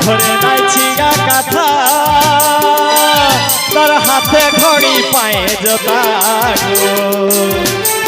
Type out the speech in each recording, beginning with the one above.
ঘরে নাই ছিগা কাঁথা তার হাতে ঘড়ি পায়ে জোতা গো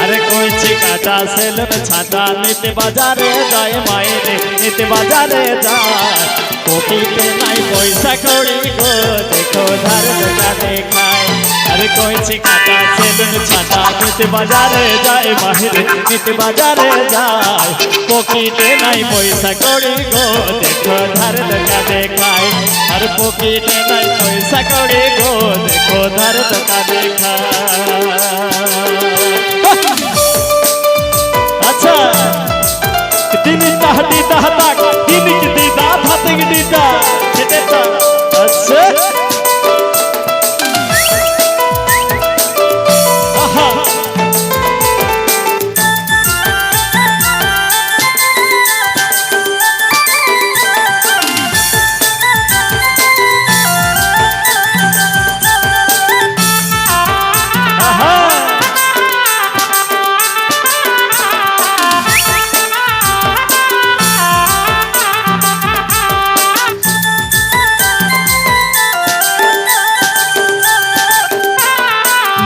আরে কইছি কাটা সেলুন ছাতা নিতে বাজারে যায় মায়েরে নিতে বাজারে যায় পকেটে নাই পয়সা কড়ি গো দেখো ধার দোকানে খায় আরে কইছি কাটা সেলুন ছাতা নিতে বাজারে যায় মায়েরে নিতে বাজারে যায় পকেটে নাই পয়সা কড়ি গো দেখো ধার দোকানে খায় আর পকেটে নাই পয়সা কড়ি গো দেখো ধার দোকানে খায় अच्छा दिन tahdi tahta din ki dida phatig dida cheta अच्छा aha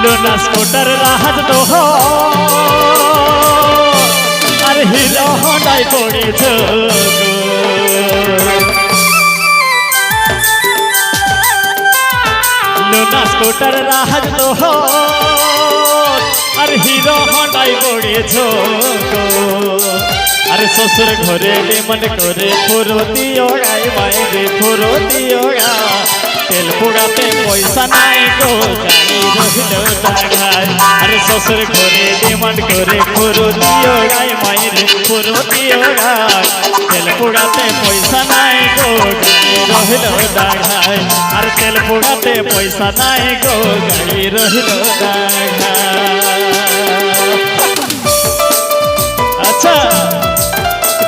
लोना स्कूटर राहत तो हो अरे हिरो होंडाई पड़े छो लोना स्कूटर राहत तो हो अरे हिरो होंडाई पड़े छो अरे ससुर घरे मन करे फुरती ओगाई मायरे फुरती ओगा तेल पुड़ाते पैसा नाई गो जानी रहिलो दागाय अरे ससुर घरे डिमांड करे फुरतियो गाय मायरे फुरतियो गाय तेल पुड़ाते पैसा नाई गो जानी रहिलो दागाय अरे तेल पुड़ाते पैसा नाई गो जानी रहिलो दागाय अच्छा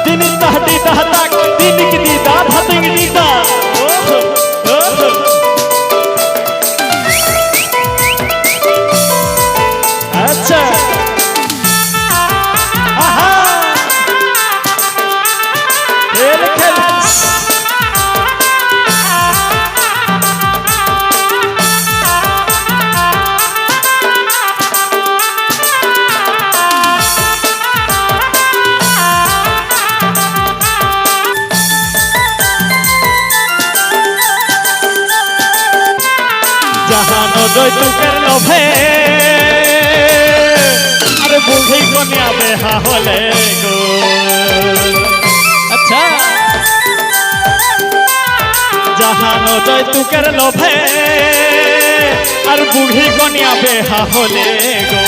दिन तहदी तहता दिन की दीदा भतंग दीदा अच्छा आहा खेल खेल जहाँ न जोई तू कर लो भे बुढ़ी कन्या बेहा होले गो अच्छा जहाँ न जाय तू कर लो भे और बुढ़ी कन्या बेहा होले गो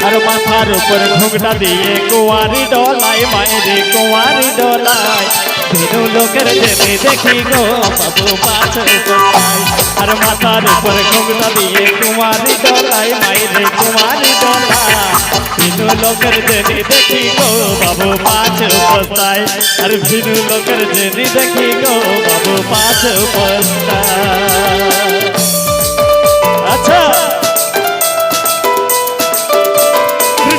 और माथार ऊपर घुंघटा दिए कुंवारी डोलाय मायरे कुंवारी डोलाय तीनों लोकर जेने देखी गो बाबू पाछे पछाय और माथार ऊपर घुंघटा दिए कुंवारी डोलाय मायरे कुंवारी डोलाय तीनों लोकर जेने देखी गो बाबू पाछे पछाय और तीनों लोकर जेने देखी गो बाबू पाछे पछाय अच्छा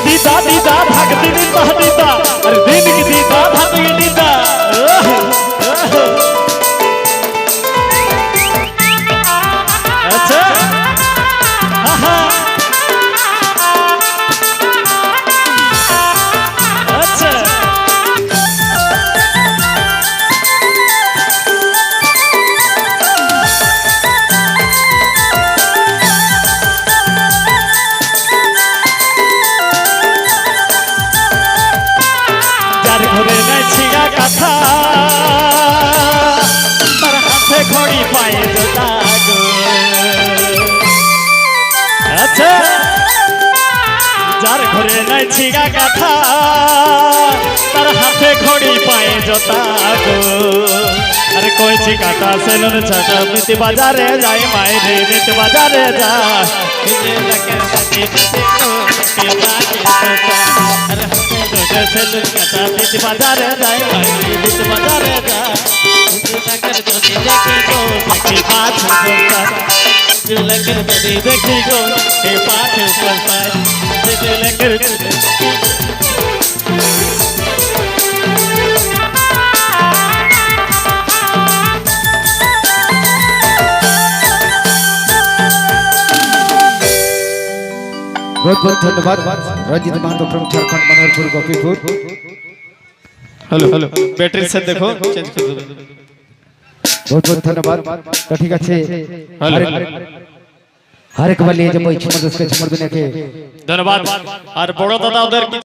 दीदा दीदा भाग दिन दीदा अरे दिन की दीदा भाग दीदा अच्छा आहा अच्छा घरे नहीं छिगा कथा तर हाथे घड़ी पाए जोता गो अच्छा जार घरे नहीं छिगा कथा तर हाथे घड़ी पाए जोता गो अरे कोई छिकाता सेलुन छटा मिति बाजारे जाए मायरे मिति बाजारे जा सेलुन कटा मिति बाजारे जाए मायरे मिति बाजारे जा लकर जोनी देखी गो देखी पाछ बोलता लकर जोनी देखी गो हे पाछ बोलता लकर बहुत बहुत धन्यवाद Ranjit Mahato from Jharkhand Manoharpur Gopipur. Hello hello battery से देखो चेंज कर दो। बहुत बहुत धन्यवाद। तो ठीक আছে हर एक बार लिए जब छमर उसके छमर दुनिया के धन्यवाद। और बड़ो दादा उधर